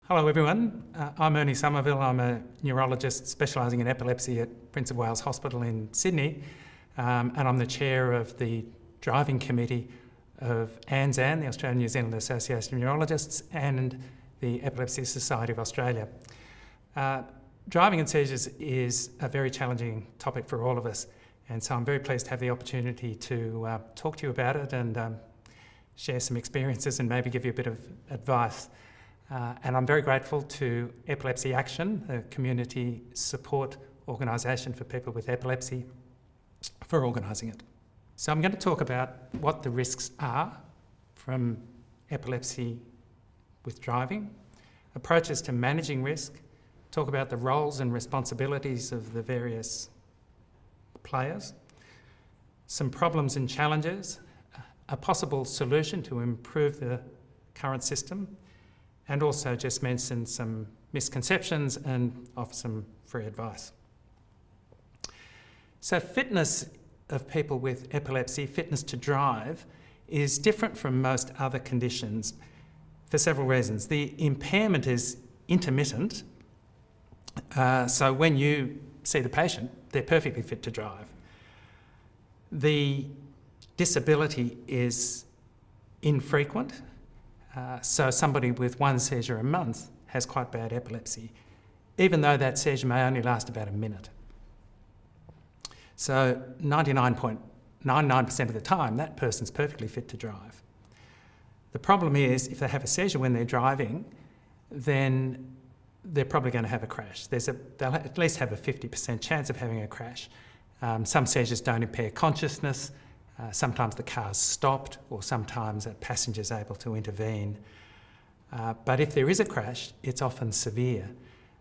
Hello everyone, I'm Ernie Somerville. I'm a neurologist specialising in epilepsy at Prince of Wales Hospital in Sydney, and I'm the chair of the driving committee of ANZAN, the Australian New Zealand Association of Neurologists, and the Epilepsy Society of Australia. Driving and seizures is a very challenging topic for all of us, and so I'm very pleased to have the opportunity to talk to you about it and share some experiences and maybe give you a bit of advice. And I'm very grateful to Epilepsy Action, the community support organisation for people with epilepsy, for organising it. So I'm going to talk about what the risks are from epilepsy with driving, approaches to managing risk, talk about the roles and responsibilities of the various players, some problems and challenges, a possible solution to improve the current system, and also just mention some misconceptions and offer some free advice. So fitness of people with epilepsy, fitness to drive, is different from most other conditions for several reasons. The impairment is intermittent, so when you see the patient, they're perfectly fit to drive. The disability is infrequent. So somebody with one seizure a month has quite bad epilepsy, even though that seizure may only last about a minute. So 99.99% of the time, that person's perfectly fit to drive. The problem is, if they have a seizure when they're driving, then they're probably going to have a crash. They'll at least have a 50% chance of having a crash. Some seizures don't impair consciousness. Sometimes the car's stopped, or sometimes a passenger's able to intervene. But if there is a crash, it's often severe.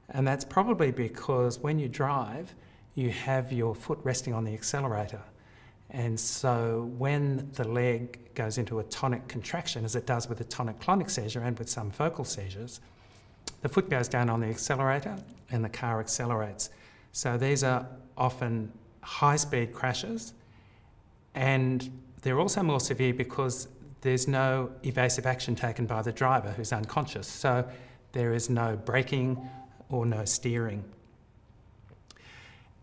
And that's probably because when you drive, you have your foot resting on the accelerator. And so when the leg goes into a tonic contraction, as it does with a tonic-clonic seizure and with some focal seizures, the foot goes down on the accelerator and the car accelerates. So these are often high-speed crashes, and they're also more severe because there's no evasive action taken by the driver who's unconscious. So there is no braking or no steering.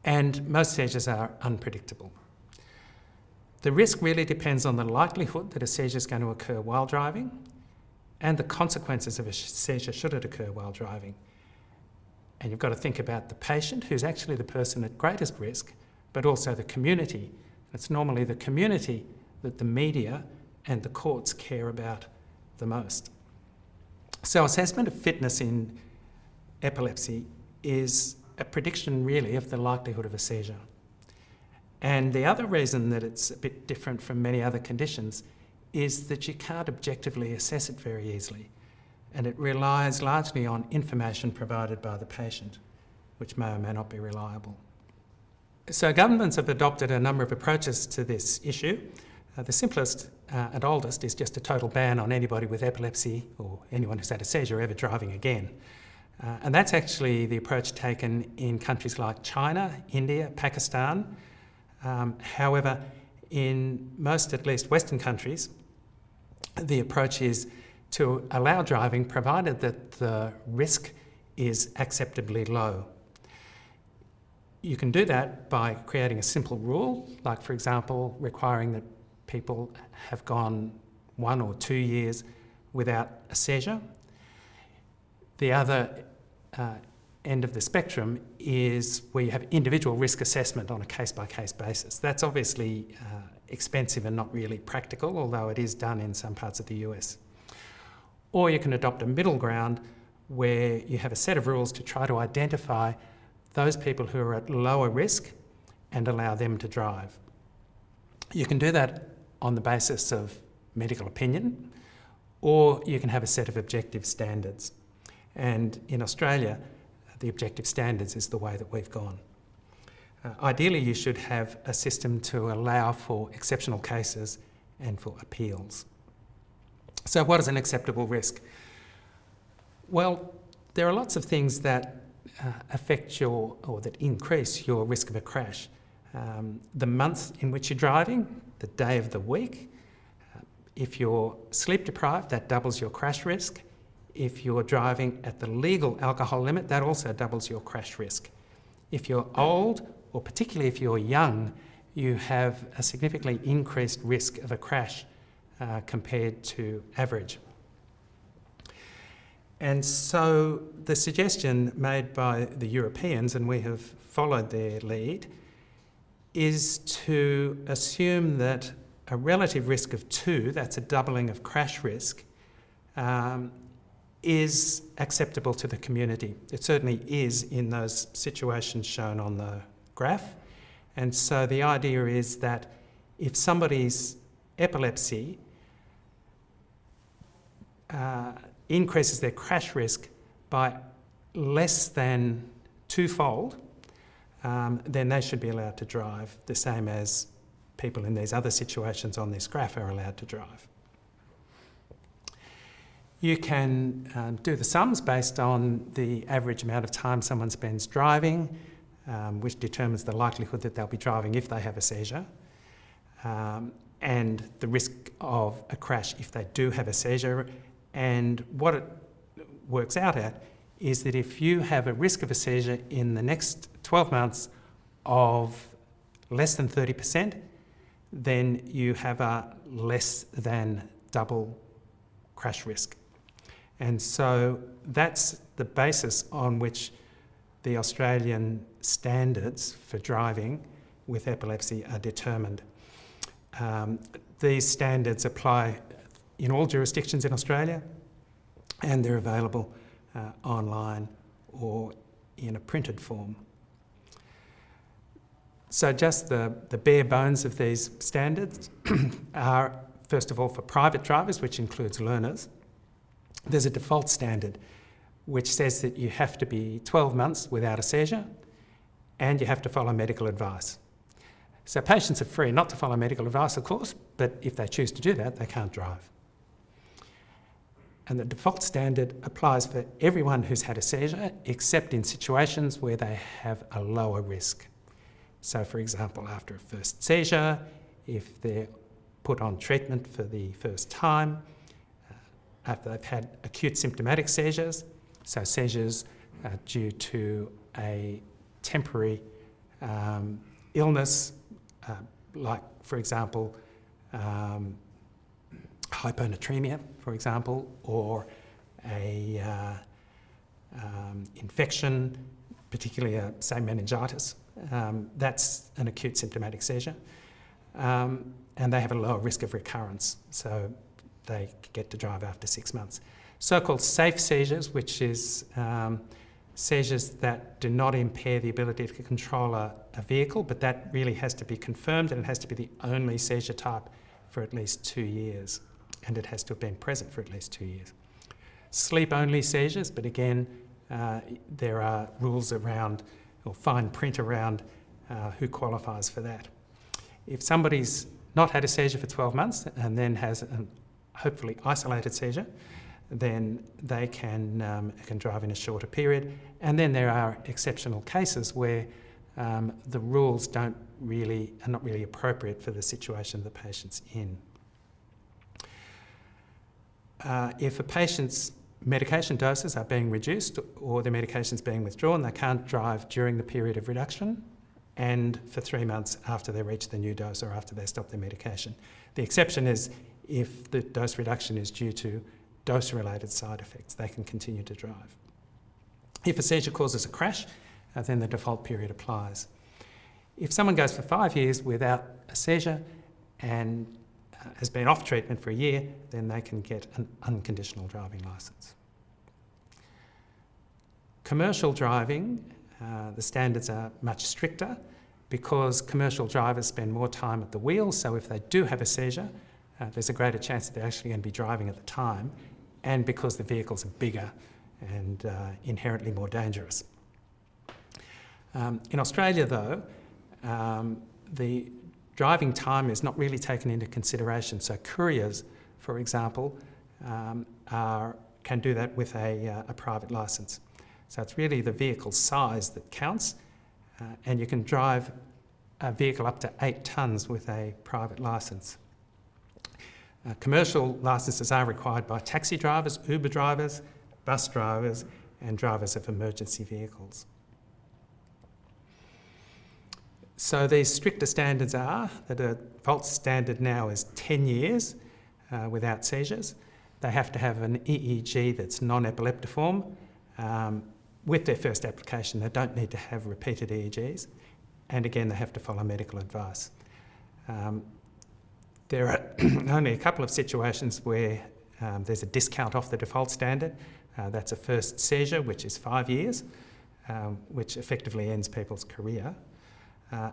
And most seizures are unpredictable. The risk really depends on the likelihood that a seizure is going to occur while driving and the consequences of a seizure should it occur while driving. And you've got to think about the patient, who's actually the person at greatest risk, but also the community. It's normally the community that the media and the courts care about the most. So assessment of fitness in epilepsy is a prediction really of the likelihood of a seizure. And the other reason that it's a bit different from many other conditions is that you can't objectively assess it very easily. And it relies largely on information provided by the patient, which may or may not be reliable. So governments have adopted a number of approaches to this issue. The simplest and oldest is just a total ban on anybody with epilepsy or anyone who's had a seizure ever driving again. And that's actually the approach taken in countries like China, India, Pakistan. However, in most, at least Western countries, the approach is to allow driving provided that the risk is acceptably low. You can do that by creating a simple rule, like for example, requiring that people have gone 1 or 2 years without a seizure. The other end of the spectrum is where you have individual risk assessment on a case-by-case basis. That's obviously expensive and not really practical, although it is done in some parts of the US. Or you can adopt a middle ground where you have a set of rules to try to identify those people who are at lower risk and allow them to drive. You can do that on the basis of medical opinion, or you can have a set of objective standards. And in Australia, the objective standards is the way that we've gone. Ideally, you should have a system to allow for exceptional cases and for appeals. So what is an acceptable risk? Well, there are lots of things that affect or that increase your risk of a crash. The month in which you're driving, the day of the week. If you're sleep deprived, that doubles your crash risk. If you're driving at the legal alcohol limit, that also doubles your crash risk. If you're old, or particularly if you're young, you have a significantly increased risk of a crash compared to average. And so the suggestion made by the Europeans, and we have followed their lead, is to assume that a relative risk of 2, that's a doubling of crash risk, is acceptable to the community. It certainly is in those situations shown on the graph. And so the idea is that if somebody's epilepsy increases their crash risk by less than 2-fold, then they should be allowed to drive, the same as people in these other situations on this graph are allowed to drive. You can do the sums based on the average amount of time someone spends driving, which determines the likelihood that they'll be driving if they have a seizure, and the risk of a crash if they do have a seizure. And what it works out at is that if you have a risk of a seizure in the next 12 months of less than 30%, then you have a less than double crash risk. And so that's the basis on which the Australian standards for driving with epilepsy are determined. These standards apply in all jurisdictions in Australia, and they're available online or in a printed form. So just the bare bones of these standards are, first of all, for private drivers, which includes learners. There's a default standard which says that you have to be 12 months without a seizure and you have to follow medical advice. So patients are free not to follow medical advice, of course, but if they choose to do that, they can't drive. And the default standard applies for everyone who's had a seizure, except in situations where they have a lower risk. So, for example, after a first seizure, if they're put on treatment for the first time, after they've had acute symptomatic seizures, so seizures due to a temporary illness, like, for example, hyponatremia, for example, or a infection, particularly say meningitis. That's an acute symptomatic seizure, and they have a lower risk of recurrence, so they get to drive after 6 months. So-called safe seizures, which is seizures that do not impair the ability to control a vehicle, but that really has to be confirmed, and it has to be the only seizure type for at least 2 years, and it has to have been present for at least 2 years. Sleep-only seizures, but again, there are rules around, or fine print around who qualifies for that. If somebody's not had a seizure for 12 months and then has a hopefully isolated seizure, then they can drive in a shorter period. And then there are exceptional cases where the rules are not really appropriate for the situation the patient's in. If a patient's medication doses are being reduced or the medication's being withdrawn, they can't drive during the period of reduction and for 3 months after they reach the new dose or after they stop their medication. The exception is if the dose reduction is due to dose-related side effects, they can continue to drive. If a seizure causes a crash, then the default period applies. If someone goes for 5 years without a seizure and has been off treatment for a year, then they can get an unconditional driving licence. Commercial driving, the standards are much stricter because commercial drivers spend more time at the wheel, so if they do have a seizure, there's a greater chance that they're actually going to be driving at the time, and because the vehicles are bigger and inherently more dangerous. In Australia, though, the driving time is not really taken into consideration. So couriers, for example, can do that with a private licence. So it's really the vehicle size that counts, and you can drive a vehicle up to 8 tonnes with a private licence. Commercial licences are required by taxi drivers, Uber drivers, bus drivers and drivers of emergency vehicles. So these stricter standards are that a default standard now is 10 years without seizures. They have to have an EEG that's non-epileptiform. With their first application, they don't need to have repeated EEGs. And again, they have to follow medical advice. There are only a couple of situations where there's a discount off the default standard. That's a first seizure, which is 5 years, which effectively ends people's career.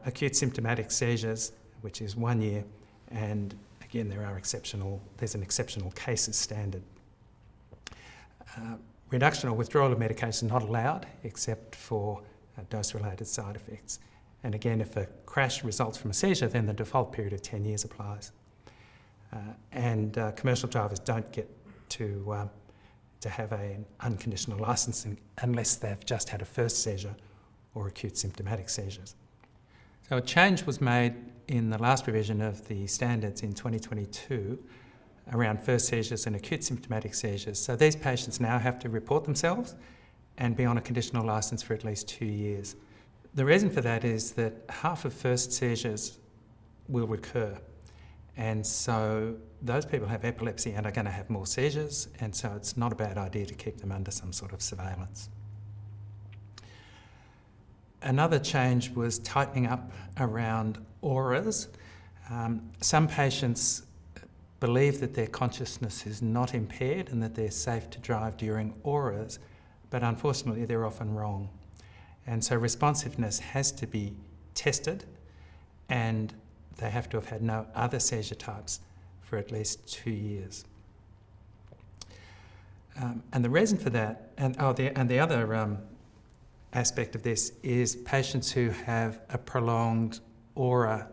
Acute symptomatic seizures, which is 1 year, and again, there's an exceptional cases standard. Reduction or withdrawal of medication is not allowed except for dose-related side effects. And again, if a crash results from a seizure, then the default period of 10 years applies. Commercial drivers don't get to have an unconditional licensing unless they've just had a first seizure or acute symptomatic seizures. So a change was made in the last revision of the standards in 2022 around first seizures and acute symptomatic seizures. So these patients now have to report themselves and be on a conditional licence for at least 2 years. The reason for that is that half of first seizures will recur. And so those people have epilepsy and are going to have more seizures, and so it's not a bad idea to keep them under some sort of surveillance. Another change was tightening up around auras. Some patients believe that their consciousness is not impaired and that they're safe to drive during auras, but unfortunately they're often wrong. And so responsiveness has to be tested, and they have to have had no other seizure types for at least 2 years. And the reason for that, and the other aspect of this is patients who have a prolonged aura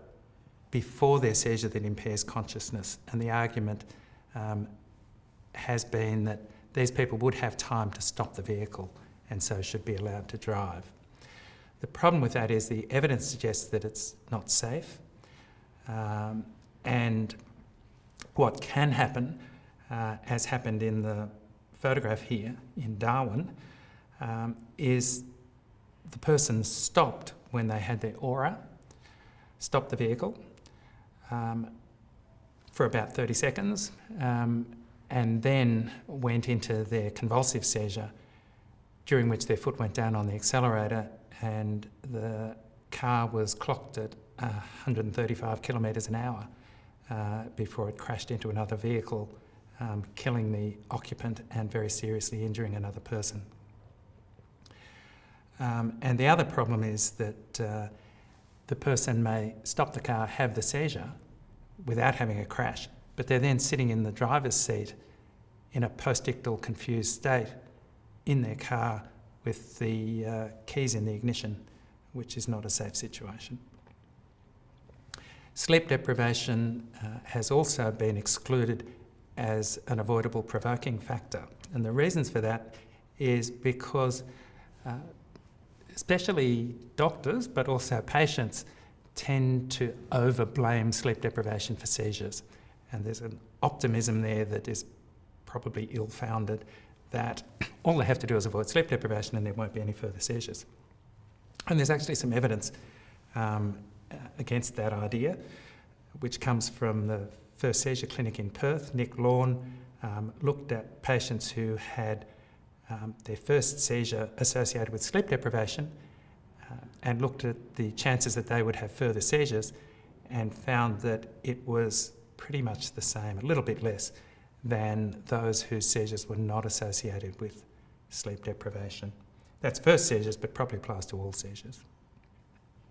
before their seizure that impairs consciousness. And the argument has been that these people would have time to stop the vehicle and so should be allowed to drive. The problem with that is the evidence suggests that it's not safe. And what can happen, as happened in the photograph here in Darwin, is the person stopped when they had their aura, stopped the vehicle for about 30 seconds, and then went into their convulsive seizure, during which their foot went down on the accelerator and the car was clocked at 135 kilometres an hour before it crashed into another vehicle, killing the occupant and very seriously injuring another person. And the other problem is that the person may stop the car, have the seizure without having a crash, but they're then sitting in the driver's seat in a postictal confused state in their car with the keys in the ignition, which is not a safe situation. Sleep deprivation has also been excluded as an avoidable provoking factor. And the reasons for that is because especially doctors, but also patients, tend to over-blame sleep deprivation for seizures. And there's an optimism there that is probably ill-founded, that all they have to do is avoid sleep deprivation and there won't be any further seizures. And there's actually some evidence against that idea, which comes from the First Seizure Clinic in Perth. Nick Lawn looked at patients who had their first seizure associated with sleep deprivation and looked at the chances that they would have further seizures and found that it was pretty much the same, a little bit less, than those whose seizures were not associated with sleep deprivation. That's first seizures, but probably applies to all seizures.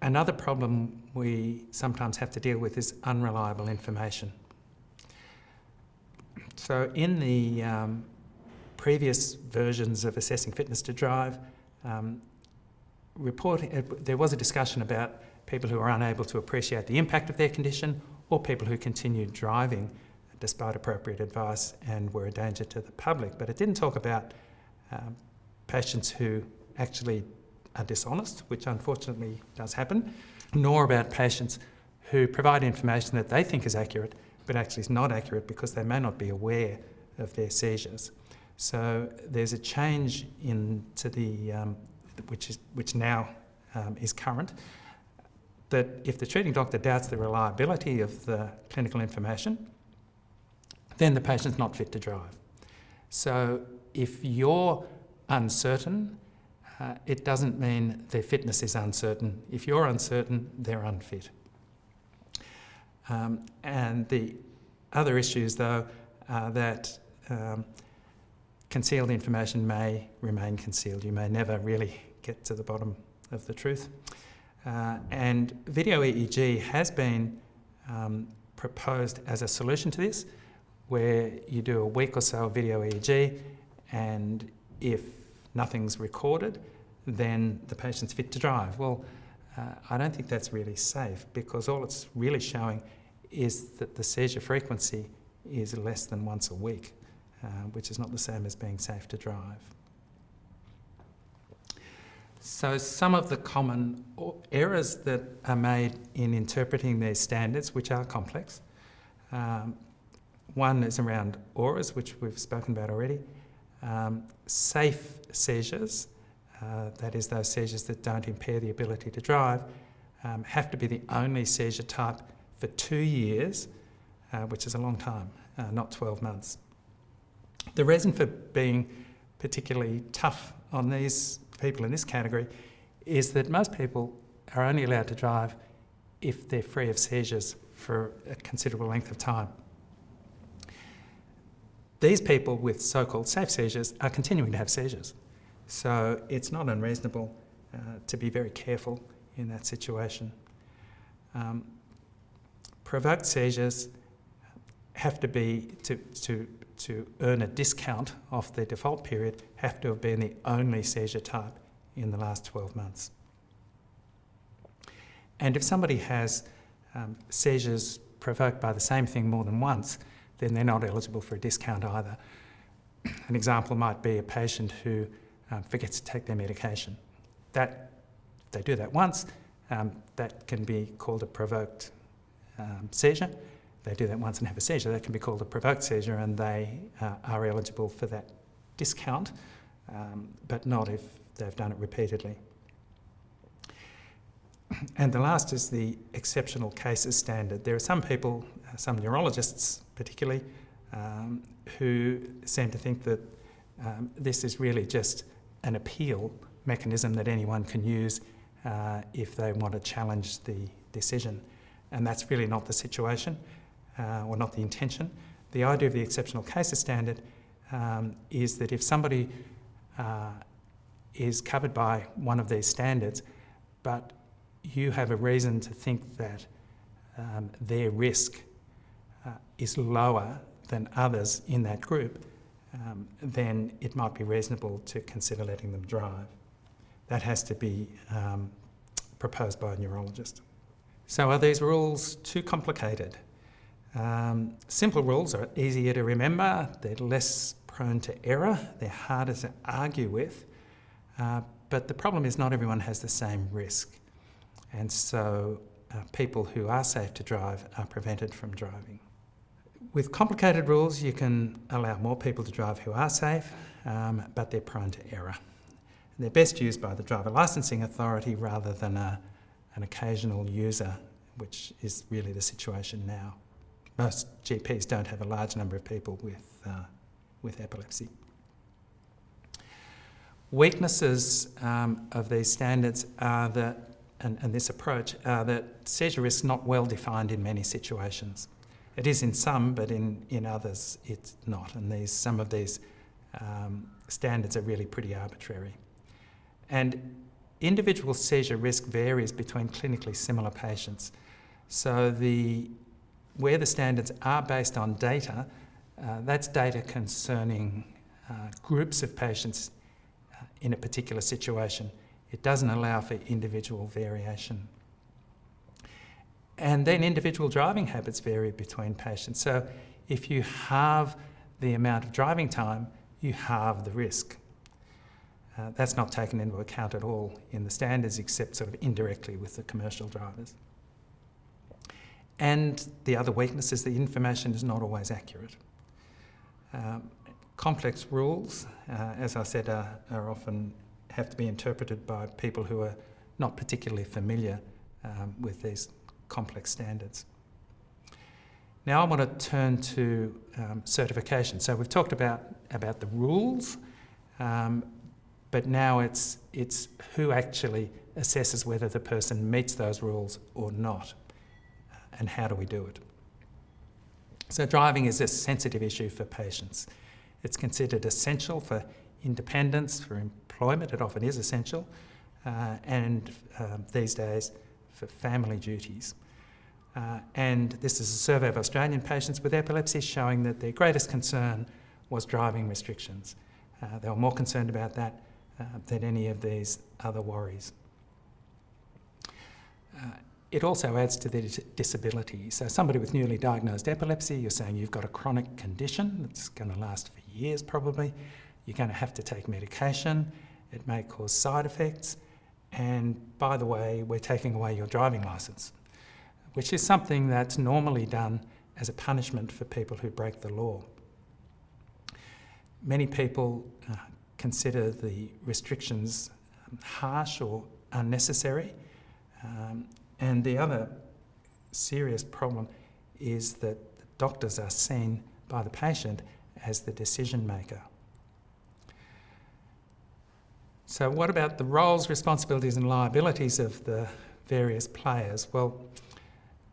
Another problem we sometimes have to deal with is unreliable information. So in the previous versions of assessing fitness to drive, there was a discussion about people who are unable to appreciate the impact of their condition or people who continued driving despite appropriate advice and were a danger to the public. But it didn't talk about patients who actually are dishonest, which unfortunately does happen, nor about patients who provide information that they think is accurate, but actually is not accurate because they may not be aware of their seizures. So there's a change into the, which now is current, that if the treating doctor doubts the reliability of the clinical information, then the patient's not fit to drive. So if you're uncertain, it doesn't mean their fitness is uncertain. If you're uncertain, they're unfit. And the other issues, though, are that concealed information may remain concealed. You may never really get to the bottom of the truth. And video EEG has been proposed as a solution to this, where you do a week or so of video EEG, and if nothing's recorded, then the patient's fit to drive. Well, I don't think that's really safe, because all it's really showing is that the seizure frequency is less than once a week, which is not the same as being safe to drive. So some of the common errors that are made in interpreting these standards, which are complex. One is around auras, which we've spoken about already. Safe seizures, that is those seizures that don't impair the ability to drive, have to be the only seizure type for 2 years, which is a long time, not 12 months. The reason for being particularly tough on these people in this category is that most people are only allowed to drive if they're free of seizures for a considerable length of time. These people with so-called safe seizures are continuing to have seizures. So it's not unreasonable to be very careful in that situation. Provoked seizures have to be, to earn a discount off their default period, have to have been the only seizure type in the last 12 months. And if somebody has seizures provoked by the same thing more than once, then they're not eligible for a discount either. An example might be a patient who forgets to take their medication. That, if they do that once, that can be called a provoked seizure. They do that once and have a seizure, that can be called a provoked seizure, and they are eligible for that discount, but not if they've done it repeatedly. And the last is the exceptional cases standard. There are some people, some neurologists particularly, who seem to think that this is really just an appeal mechanism that anyone can use if they want to challenge the decision. And that's really not the situation, or not the intention. The idea of the exceptional cases standard is that if somebody is covered by one of these standards, but you have a reason to think that their risk is lower than others in that group, then it might be reasonable to consider letting them drive. That has to be proposed by a neurologist. So are these rules too complicated? Simple rules are easier to remember, they're less prone to error, they're harder to argue with, but the problem is not everyone has the same risk. And so people who are safe to drive are prevented from driving. With complicated rules, you can allow more people to drive who are safe, but they're prone to error. They're best used by the driver licensing authority rather than an occasional user, which is really the situation now. Most GPs don't have a large number of people with epilepsy. Weaknesses of these standards are that, and this approach, are that seizure risk is not well defined in many situations. It is in some, but in others it's not. And some of these standards are really pretty arbitrary. And individual seizure risk varies between clinically similar patients. So where the standards are based on data, that's data concerning groups of patients in a particular situation. It doesn't allow for individual variation. And then individual driving habits vary between patients. So if you halve the amount of driving time, you halve the risk. That's not taken into account at all in the standards, except sort of indirectly with the commercial drivers. And the other weakness is the information is not always accurate. Complex rules, as I said, are often have to be interpreted by people who are not particularly familiar with these complex standards. Now I want to turn to certification. So we've talked about the rules, but now it's who actually assesses whether the person meets those rules or not, and how do we do it. So driving is a sensitive issue for patients. It's considered essential for independence, for employment, it often is essential, and these days for family duties. And this is a survey of Australian patients with epilepsy showing that their greatest concern was driving restrictions. They were more concerned about that than any of these other worries. It also adds to their disability. So somebody with newly diagnosed epilepsy, you're saying you've got a chronic condition that's going to last for years probably. You're going to have to take medication. It may cause side effects. And by the way, we're taking away your driving licence, which is something that's normally done as a punishment for people who break the law. Many people consider the restrictions harsh or unnecessary. And the other serious problem is that doctors are seen by the patient as the decision maker. So what about the roles, responsibilities and liabilities of the various players? Well,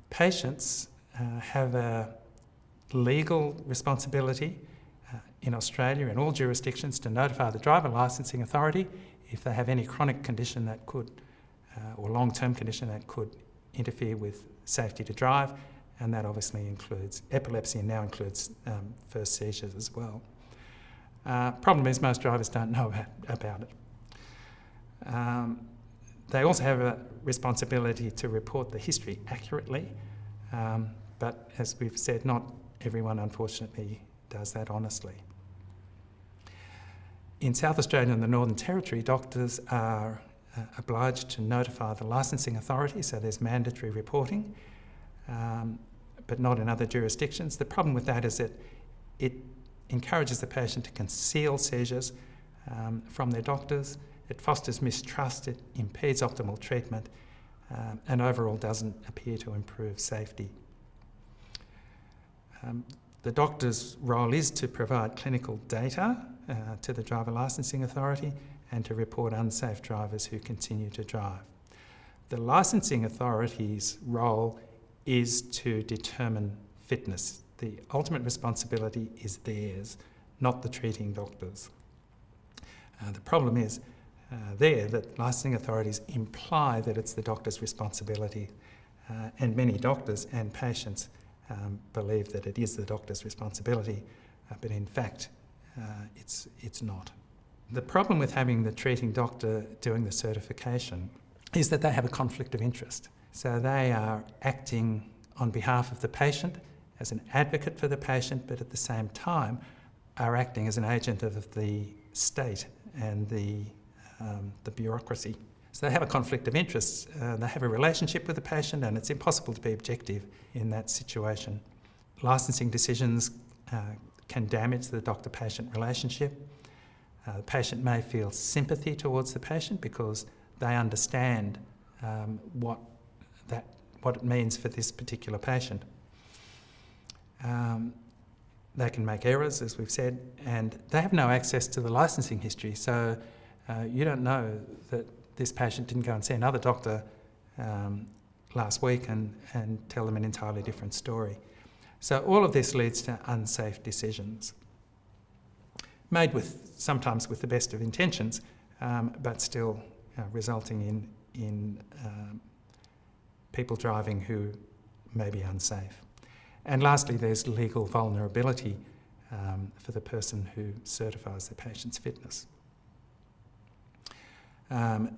patients have a legal responsibility in Australia, in all jurisdictions, to notify the driver licensing authority if they have any chronic condition that could, or long-term condition that could interfere with safety to drive, and that obviously includes epilepsy and now includes first seizures as well. Problem is most drivers don't know about it. They also have a responsibility to report the history accurately, but as we've said, not everyone unfortunately does that honestly. In South Australia and the Northern Territory, doctors are obliged to notify the licensing authority, so there's mandatory reporting, but not in other jurisdictions. The problem with that is that it encourages the patient to conceal seizures from their doctors. It fosters mistrust, it impedes optimal treatment, and overall doesn't appear to improve safety. The doctor's role is to provide clinical data to the driver licensing authority and to report unsafe drivers who continue to drive. The licensing authority's role is to determine fitness. The ultimate responsibility is theirs, not the treating doctors. The problem is that licensing authorities imply that it's the doctor's responsibility, and many doctors and patients believe that it is the doctor's responsibility, but in fact it's not. The problem with having the treating doctor doing the certification is that they have a conflict of interest. So they are acting on behalf of the patient as an advocate for the patient, but at the same time are acting as an agent of the state and the bureaucracy. So they have a conflict of interests. They have a relationship with the patient, and it's impossible to be objective in that situation. Licensing decisions can damage the doctor-patient relationship. The patient may feel sympathy towards the patient because they understand what it means for this particular patient. They can make errors, as we've said, and they have no access to the licensing history. So you don't know that this patient didn't go and see another doctor last week and tell them an entirely different story. So all of this leads to unsafe decisions, made sometimes with the best of intentions, but still resulting in people driving who may be unsafe. And lastly, there's legal vulnerability for the person who certifies the patient's fitness.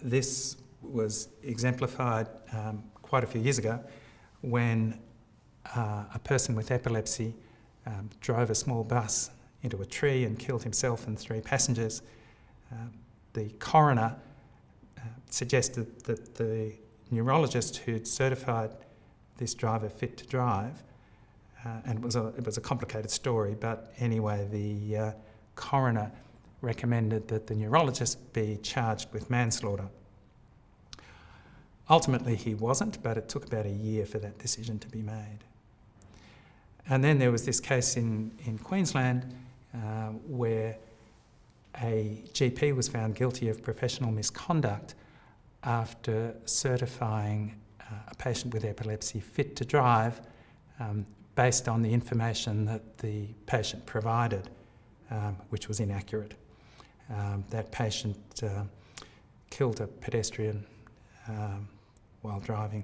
This was exemplified quite a few years ago when a person with epilepsy drove a small bus into a tree and killed himself and 3 passengers. The coroner suggested that the neurologist who'd certified this driver fit to drive, and it was a complicated story, but anyway, coroner recommended that the neurologist be charged with manslaughter. Ultimately, he wasn't, but it took about a year for that decision to be made. And then there was this case in Queensland where a GP was found guilty of professional misconduct after certifying a patient with epilepsy fit to drive based on the information that the patient provided, which was inaccurate. That patient killed a pedestrian while driving.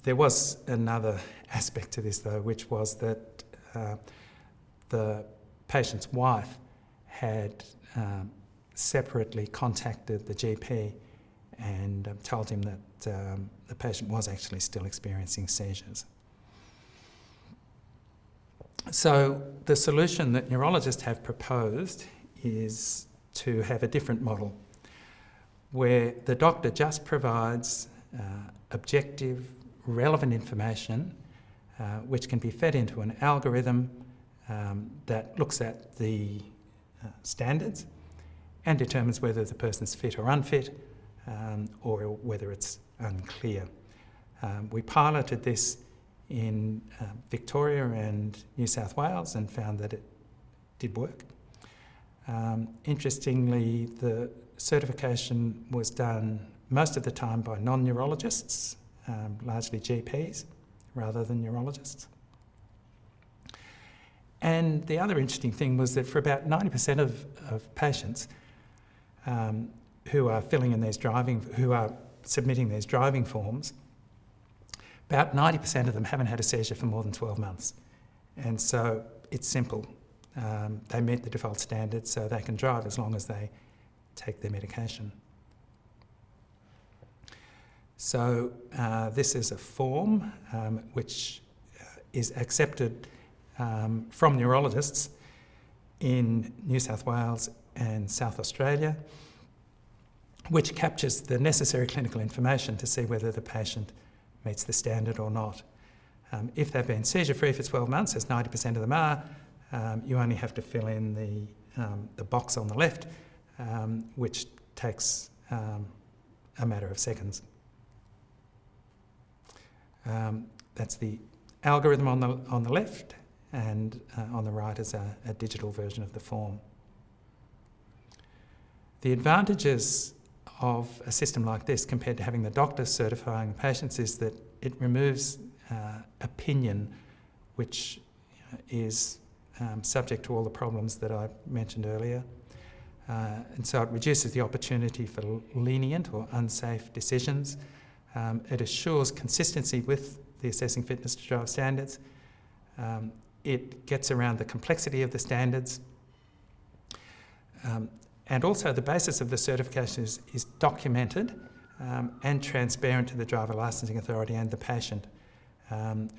There was another aspect to this though, which was that the patient's wife had separately contacted the GP and told him that the patient was actually still experiencing seizures. So the solution that neurologists have proposed is to have a different model where the doctor just provides objective, relevant information which can be fed into an algorithm that looks at the standards and determines whether the person's fit or unfit or whether it's unclear. We piloted this in Victoria and New South Wales and found that it did work. Interestingly, the certification was done most of the time by non-neurologists, largely GPs, rather than neurologists. And the other interesting thing was that for about 90% of patients who are who are submitting these driving forms, about 90% of them haven't had a seizure for more than 12 months. And so it's simple. They meet the default standards, so they can drive as long as they take their medication. So this is a form which is accepted from neurologists in New South Wales and South Australia, which captures the necessary clinical information to see whether the patient meets the standard or not. If they've been seizure-free for 12 months, as 90% of them are, you only have to fill in the box on the left, which takes a matter of seconds. That's the algorithm on the left, and on the right is a digital version of the form. The advantages of a system like this compared to having the doctor certifying patients is that it removes opinion, which is subject to all the problems that I mentioned earlier. And so it reduces the opportunity for lenient or unsafe decisions. It assures consistency with the assessing fitness to drive standards. It gets around the complexity of the standards. And also the basis of the certification is documented and transparent to the driver licensing authority and the patient,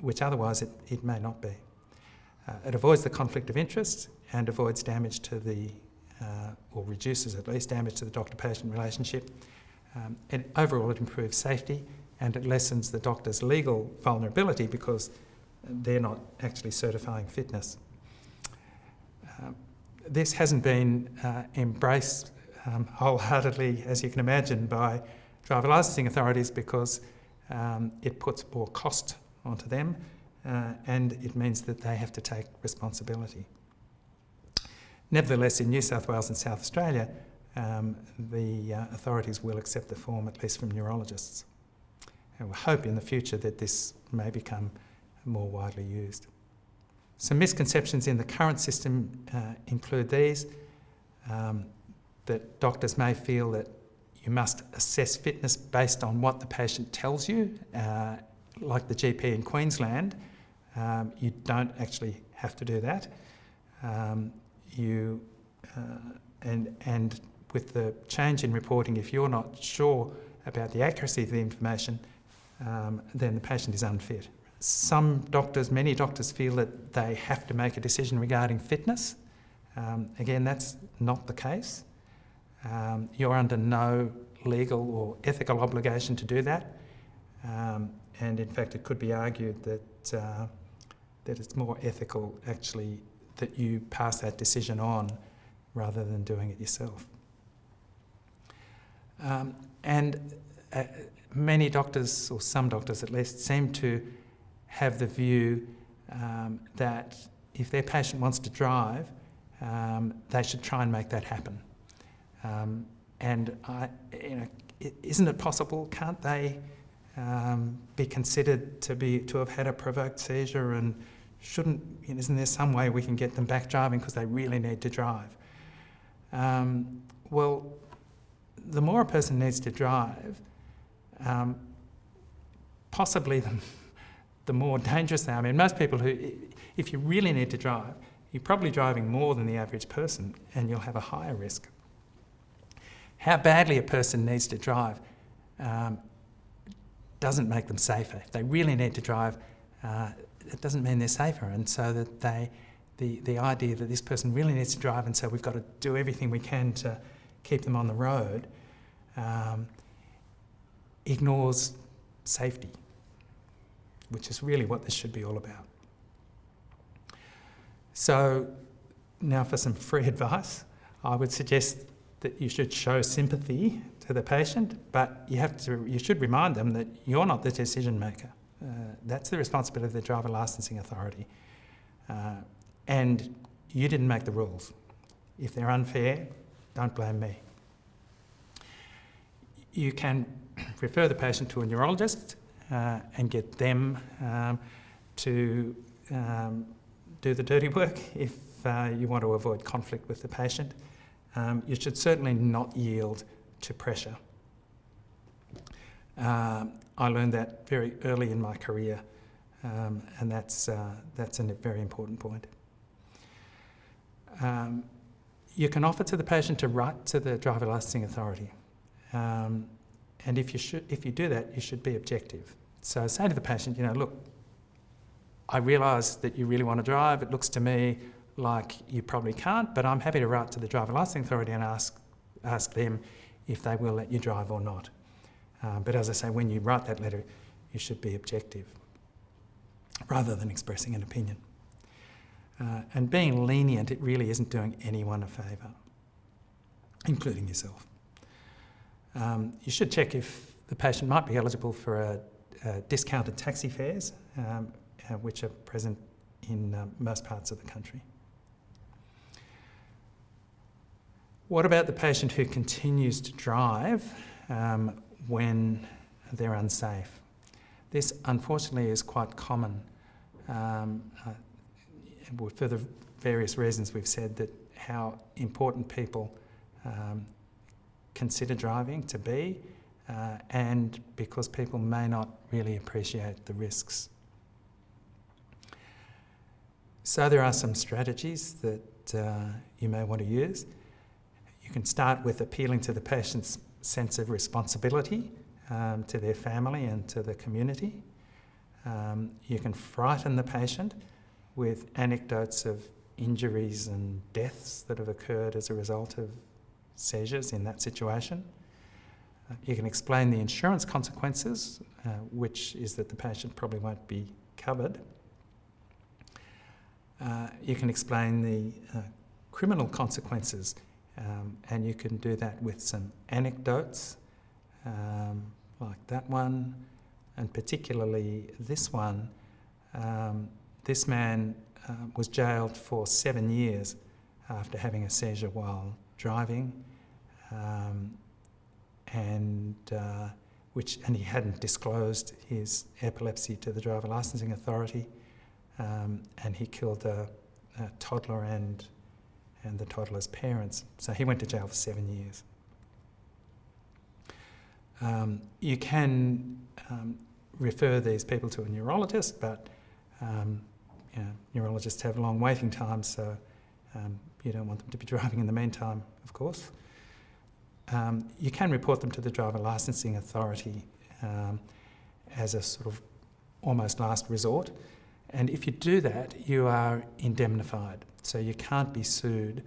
which otherwise it may not be. It avoids the conflict of interest and avoids damage to or reduces at least damage to the doctor-patient relationship. And overall it improves safety and it lessens the doctor's legal vulnerability because they're not actually certifying fitness. This hasn't been embraced wholeheartedly, as you can imagine, by driver licensing authorities because it puts more cost onto them and it means that they have to take responsibility. Nevertheless, in New South Wales and South Australia, the authorities will accept the form, at least from neurologists. And we hope in the future that this may become more widely used. Some misconceptions in the current system include these, that doctors may feel that you must assess fitness based on what the patient tells you, like the GP in Queensland. You don't actually have to do that. And with the change in reporting, if you're not sure about the accuracy of the information, then the patient is unfit. Many doctors feel that they have to make a decision regarding fitness. Again, that's not the case. You're under no legal or ethical obligation to do that. And in fact, it could be argued that it's more ethical actually that you pass that decision on rather than doing it yourself. And many doctors, or some doctors at least, seem to have the view that if their patient wants to drive, they should try and make that happen. Isn't it possible? Can't they be considered to have had a provoked seizure, and isn't there some way we can get them back driving because they really need to drive? Well, the more a person needs to drive, possibly the more dangerous they are. I mean, most people if you really need to drive, you're probably driving more than the average person, and you'll have a higher risk. How badly a person needs to drive doesn't make them safer. If they really need to drive, it doesn't mean they're safer. And so that the idea that this person really needs to drive, and so we've got to do everything we can to keep them on the road, ignores safety, which is really what this should be all about. So now for some free advice, I would suggest that you should show sympathy to the patient, but you should remind them that you're not the decision maker. That's the responsibility of the driver licensing authority. And you didn't make the rules. If they're unfair, don't blame me. You can refer the patient to a neurologist and get them to do the dirty work if you want to avoid conflict with the patient. You should certainly not yield to pressure. I learned that very early in my career, and that's a very important point. You can offer to the patient to write to the driver licensing authority, and if you do that, you should be objective. So say to the patient, look, I realise that you really want to drive. It looks to me like you probably can't, but I'm happy to write to the driver licensing authority and ask them if they will let you drive or not. But as I say, when you write that letter, you should be objective rather than expressing an opinion. And being lenient, it really isn't doing anyone a favour, including yourself. You should check if the patient might be eligible for discounted taxi fares, which are present in most parts of the country. What about the patient who continues to drive when they're unsafe? This, unfortunately, is quite common. For the various reasons we've said, that how important people consider driving to be, and because people may not really appreciate the risks. So there are some strategies that you may want to use. You can start with appealing to the patient's sense of responsibility to their family and to the community. You can frighten the patient with anecdotes of injuries and deaths that have occurred as a result of seizures in that situation. You can explain the insurance consequences, which is that the patient probably won't be covered. You can explain the criminal consequences, and you can do that with some anecdotes, like that one, and particularly this one. This man was jailed for 7 years after having a seizure while driving, and he hadn't disclosed his epilepsy to the driver licensing authority, and he killed a toddler and the toddler's parents. So he went to jail for 7 years. You can refer these people to a neurologist, but neurologists have long waiting times, so you don't want them to be driving in the meantime, of course. You can report them to the driver licensing authority as a sort of almost last resort. And if you do that, you are indemnified. So you can't be sued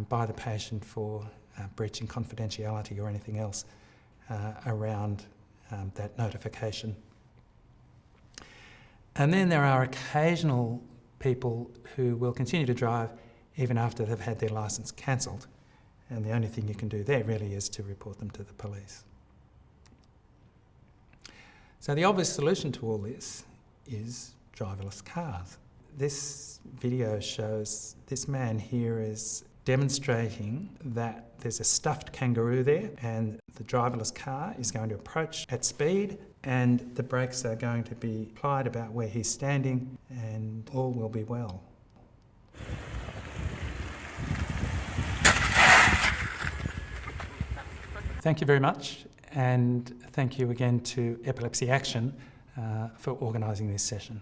by the patient for breaching confidentiality or anything else around that notification. And then there are occasional people who will continue to drive even after they've had their licence cancelled. And the only thing you can do there really is to report them to the police. So the obvious solution to all this is driverless cars. This video shows this man here is demonstrating that there's a stuffed kangaroo there, and the driverless car is going to approach at speed, and the brakes are going to be applied about where he's standing, and all will be well. Thank you very much, and thank you again to Epilepsy Action for organising this session.